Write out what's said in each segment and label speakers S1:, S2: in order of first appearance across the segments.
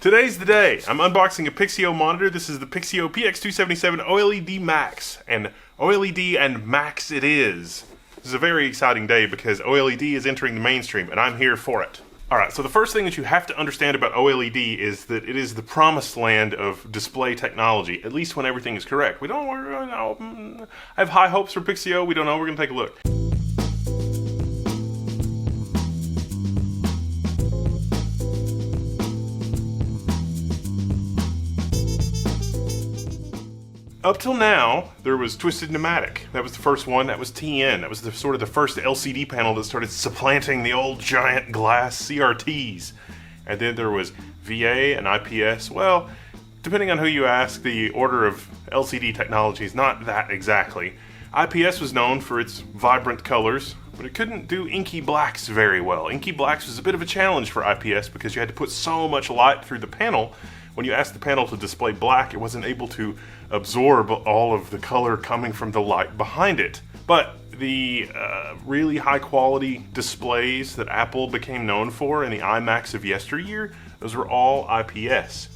S1: Today's the day. I'm unboxing a Pixio monitor. This is the Pixio PX277 OLED Max, and OLED and Max it is. This is a very exciting day because OLED is entering the mainstream, and I'm here for it. Alright, so the first thing that you have to understand about OLED is that it is the promised land of display technology, at least when everything is correct. I have high hopes for Pixio. We don't know. We're going to take a look. Up till now, there was Twisted Pneumatic. That was the first one. That was TN. That was sort of the first LCD panel that started supplanting the old giant glass CRTs. And then there was VA and IPS. Well, depending on who you ask, the order of LCD technology is not that exactly. IPS was known for its vibrant colors, but it couldn't do inky blacks very well. Inky blacks was a bit of a challenge for IPS because you had to put so much light through the panel. When you asked the panel to display black, it wasn't able to absorb all of the color coming from the light behind it. But the really high quality displays that Apple became known for in the iMacs of yesteryear, those were all IPS.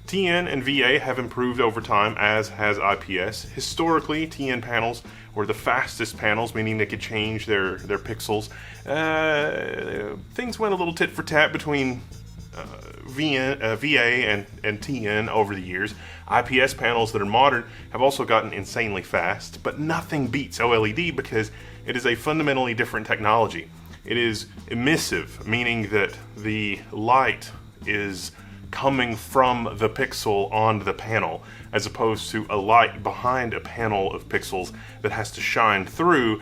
S1: TN and VA have improved over time, as has IPS. Historically, TN panels were the fastest panels, meaning they could change their pixels. Things went a little tit for tat between VA and TN over the years. IPS panels that are modern have also gotten insanely fast, but nothing beats OLED because it is a fundamentally different technology. It is emissive, meaning that the light is coming from the pixel onto the panel, as opposed to a light behind a panel of pixels that has to shine through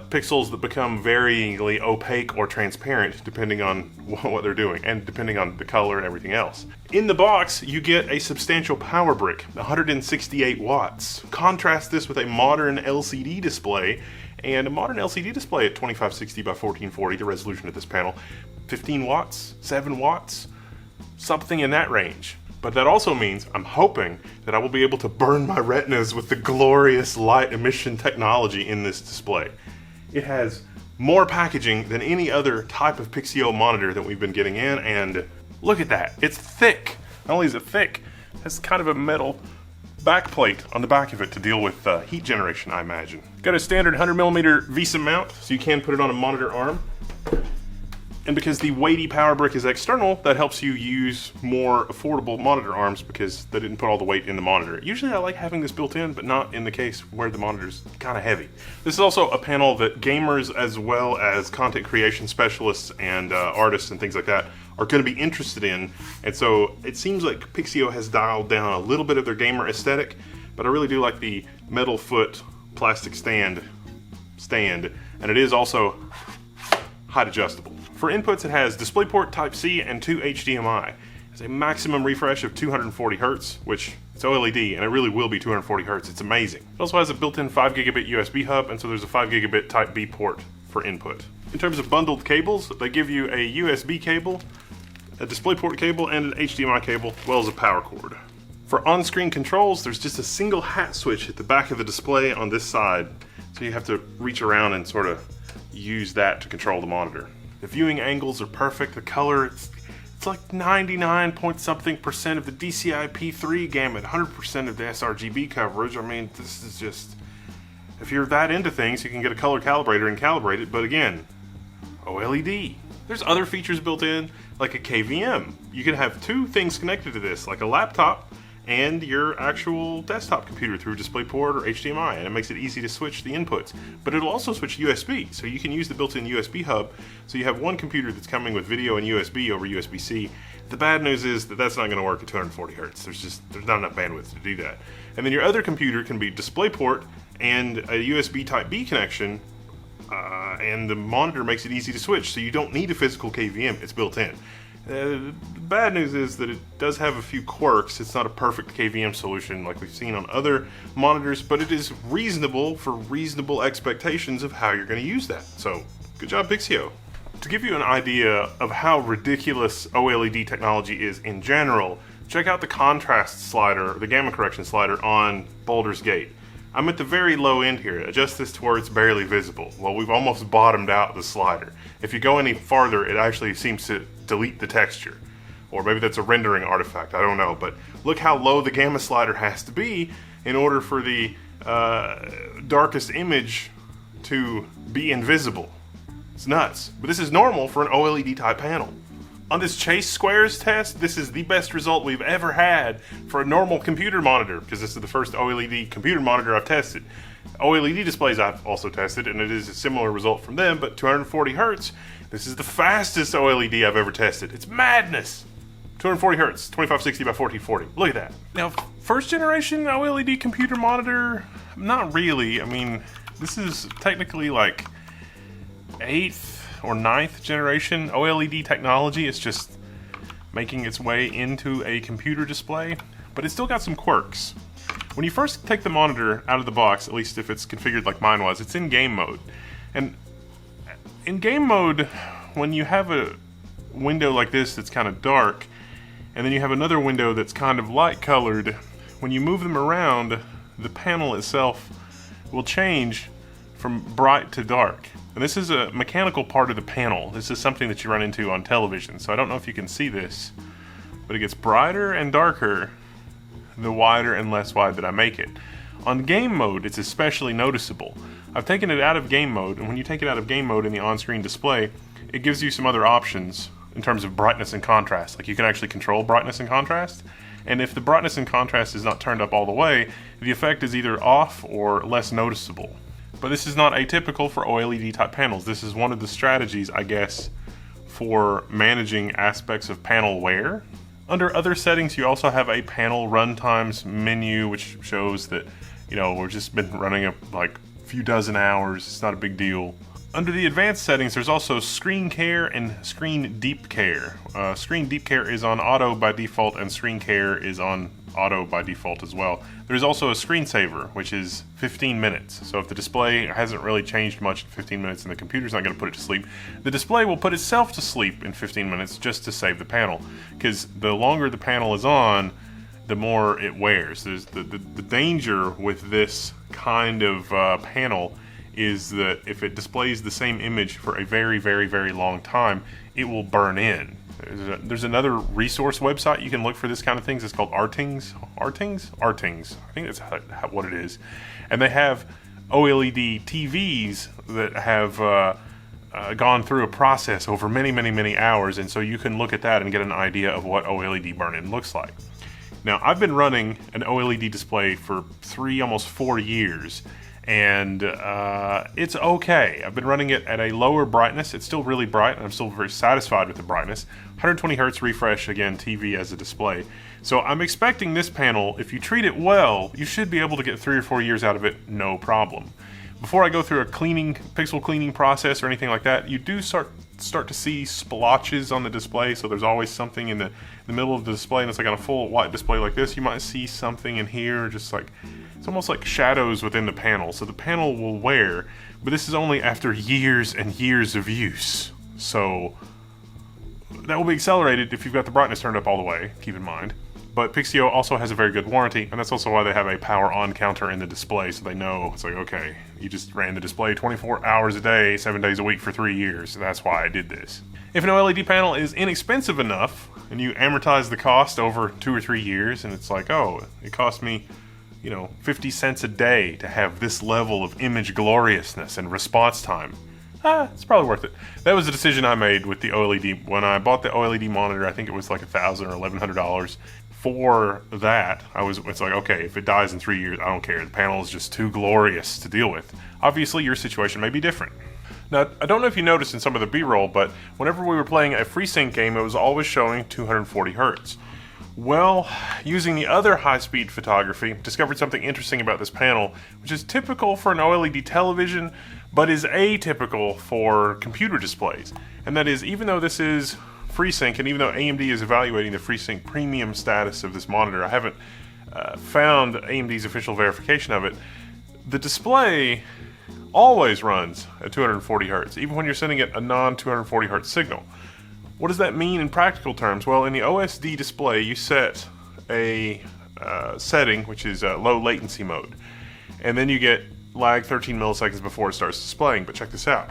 S1: pixels that become varyingly opaque or transparent depending on what they're doing and depending on the color and everything else. In the box, you get a substantial power brick, 168 watts. Contrast this with a modern LCD display, and a modern LCD display at 2560 by 1440, the resolution of this panel, 15 watts, 7 watts, something in that range. But that also means I'm hoping that I will be able to burn my retinas with the glorious light emission technology in this display. It has more packaging than any other type of Pixio monitor that we've been getting in, and look at that. It's thick. Not only is it thick, it has kind of a metal backplate on the back of it to deal with heat generation, I imagine. Got a standard 100mm VESA mount, so you can put it on a monitor arm. And because the weighty power brick is external, that helps you use more affordable monitor arms because they didn't put all the weight in the monitor. Usually I like having this built in, but not in the case where the monitor's kind of heavy. This is also a panel that gamers as well as content creation specialists and artists and things like that are going to be interested in. And so it seems like Pixio has dialed down a little bit of their gamer aesthetic, but I really do like the metal foot plastic stand, and it is also height adjustable. For inputs, it has DisplayPort Type-C and 2 HDMI. It has a maximum refresh of 240 Hz, which it's OLED, and it really will be 240 Hz. It's amazing. It also has a built-in 5 gigabit USB hub, and so there's a 5 gigabit Type-B port for input. In terms of bundled cables, they give you a USB cable, a DisplayPort cable, and an HDMI cable, as well as a power cord. For on-screen controls, there's just a single hat switch at the back of the display on this side, so you have to reach around and sort of use that to control the monitor. The viewing angles are perfect. The color, it's like 99 point something percent of the DCI P3 gamut, 100% of the sRGB coverage. I mean, this is just, if you're that into things, you can get a color calibrator and calibrate it, but again, OLED. There's other features built in, like a KVM. You can have two things connected to this, like a laptop and your actual desktop computer through DisplayPort or HDMI, and it makes it easy to switch the inputs. But it'll also switch USB, so you can use the built-in USB hub, so you have one computer that's coming with video and USB over USB-C. The bad news is that that's not going to work at 240 Hz. There's not enough bandwidth to do that. And then your other computer can be DisplayPort and a USB Type-B connection, and the monitor makes it easy to switch, so you don't need a physical KVM, it's built in. The bad news is that it does have a few quirks. It's not a perfect KVM solution like we've seen on other monitors, but it is reasonable for reasonable expectations of how you're going to use that. So, good job, Pixio. To give you an idea of how ridiculous OLED technology is in general, check out the contrast slider, the gamma correction slider on Baldur's Gate. I'm at the very low end here. Adjust this to where it's barely visible. Well, we've almost bottomed out the slider. If you go any farther, it actually seems to delete the texture. Or maybe that's a rendering artifact, I don't know. But look how low the gamma slider has to be in order for the darkest image to be invisible. It's nuts. But this is normal for an OLED type panel. On this chase squares test, this is the best result we've ever had for a normal computer monitor, because this is the first OLED computer monitor I've tested. OLED displays I've also tested, and it is a similar result from them, but 240 hertz, this is the fastest OLED I've ever tested. It's madness! 240 hertz, 2560 by 1440. Look at that. Now, first generation OLED computer monitor, not really. I mean, this is technically like 8th or 9th generation OLED technology. It's just making its way into a computer display, but it's still got some quirks. When you first take the monitor out of the box, at least if it's configured like mine was, it's in game mode. And in game mode, when you have a window like this that's kind of dark, and then you have another window that's kind of light colored, when you move them around, the panel itself will change from bright to dark. And this is a mechanical part of the panel. This is something that you run into on television, so I don't know if you can see this, but it gets brighter and darker the wider and less wide that I make it. On game mode, it's especially noticeable. I've taken it out of game mode, and when you take it out of game mode in the on-screen display, it gives you some other options in terms of brightness and contrast. Like, you can actually control brightness and contrast, and if the brightness and contrast is not turned up all the way, the effect is either off or less noticeable. But this is not atypical for OLED type panels. This is one of the strategies, I guess, for managing aspects of panel wear. Under other settings, you also have a panel runtimes menu, which shows that, we've just been running like a few dozen hours. It's not a big deal. Under the advanced settings, there's also screen care and screen deep care. Screen deep care is on auto by default, and screen care is on auto by default as well. There's also a screensaver, which is 15 minutes. So if the display hasn't really changed much in 15 minutes and the computer's not going to put it to sleep, the display will put itself to sleep in 15 minutes just to save the panel. Because the longer the panel is on, the more it wears. There's the danger with this kind of panel is that if it displays the same image for a very, very, very long time, it will burn in. There's another resource website you can look for this kind of things. It's called Artings. I think that's what it is. And they have OLED TVs that have gone through a process over many, many, many hours, and so you can look at that and get an idea of what OLED burn-in looks like. Now, I've been running an OLED display for 3, almost 4 years, and it's okay. I've been running it at a lower brightness. It's still really bright, and I'm still very satisfied with the brightness. 120 hertz refresh, again, TV as a display. So I'm expecting this panel, if you treat it well, you should be able to get 3 or 4 years out of it, no problem. Before I go through a pixel cleaning process or anything like that, you do start to see splotches on the display. So there's always something in the middle of the display, and it's like on a full white display like this, you might see something in here, just like, it's almost like shadows within the panel. So the panel will wear, but this is only after years and years of use. So that will be accelerated if you've got the brightness turned up all the way, keep in mind. But Pixio also has a very good warranty, and that's also why they have a power on counter in the display, so they know, it's like, okay, you just ran the display 24 hours a day, 7 days a week for 3 years, so that's why I did this. If an OLED panel is inexpensive enough, and you amortize the cost over 2 or 3 years, and it's like, oh, it cost me, 50 cents a day to have this level of image gloriousness and response time, it's probably worth it. That was the decision I made with the OLED. When I bought the OLED monitor, I think it was like $1,000 or $1,100. For that, it's like, okay, if it dies in 3 years, I don't care. The panel is just too glorious to deal with. Obviously, your situation may be different. Now, I don't know if you noticed in some of the B-roll, but whenever we were playing a FreeSync game, it was always showing 240 hertz. Well, using the other high-speed photography, discovered something interesting about this panel, which is typical for an OLED television, but is atypical for computer displays. And that is, even though this is FreeSync, and even though AMD is evaluating the FreeSync premium status of this monitor, I haven't found AMD's official verification of it, the display always runs at 240 hertz, even when you're sending it a non-240 hertz signal. What does that mean in practical terms? Well, in the OSD display, you set a setting, which is low latency mode, and then you get lag 13 milliseconds before it starts displaying. But check this out.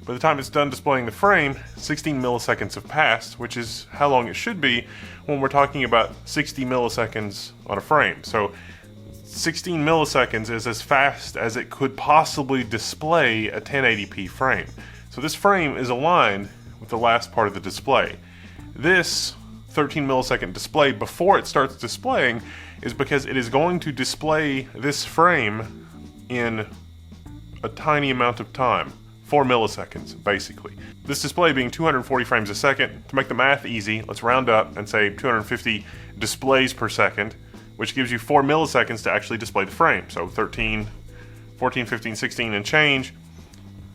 S1: By the time it's done displaying the frame, 16 milliseconds have passed, which is how long it should be when we're talking about 60 milliseconds on a frame. So 16 milliseconds is as fast as it could possibly display a 1080p frame. So this frame is aligned with the last part of the display. This 13 millisecond display before it starts displaying is because it is going to display this frame in a tiny amount of time. 4 milliseconds, basically. This display being 240 frames a second, to make the math easy, let's round up and say 250 displays per second, which gives you 4 milliseconds to actually display the frame. So 13, 14, 15, 16 and change.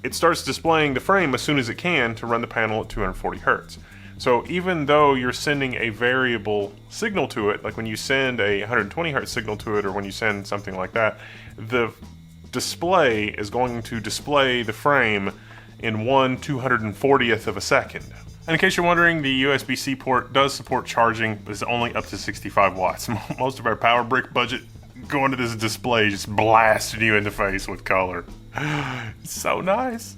S1: It starts displaying the frame as soon as it can to run the panel at 240 Hertz. So even though you're sending a variable signal to it, like when you send a 120 Hertz signal to it or when you send something like that, the display is going to display the frame in 1/240th of a second. And in case you're wondering, the USB-C port does support charging, but it's only up to 65 watts. Most of our power brick budget going to this display just blasting you in the face with color. It's so nice.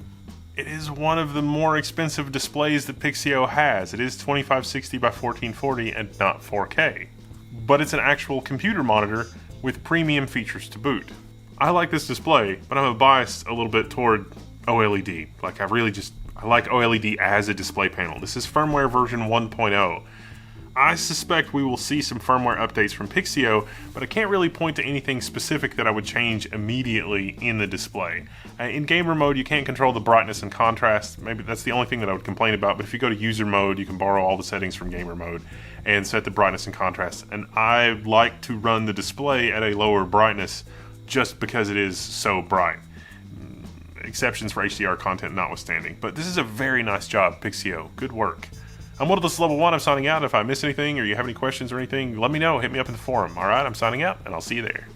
S1: It is one of the more expensive displays that Pixio has. It is 2560 by 1440 and not 4K. But it's an actual computer monitor with premium features to boot. I like this display, but I'm biased a little bit toward OLED. Like I like OLED as a display panel. This is firmware version 1.0. I suspect we will see some firmware updates from Pixio, but I can't really point to anything specific that I would change immediately in the display. In gamer mode, you can't control the brightness and contrast. Maybe that's the only thing that I would complain about, but if you go to user mode, you can borrow all the settings from gamer mode and set the brightness and contrast. And I like to run the display at a lower brightness just because it is so bright. Exceptions for HDR content notwithstanding. But this is a very nice job, Pixio. Good work. I'm Wildless Level 1. I'm signing out. If I missed anything or you have any questions or anything, let me know. Hit me up in the forum. Alright, I'm signing out, and I'll see you there.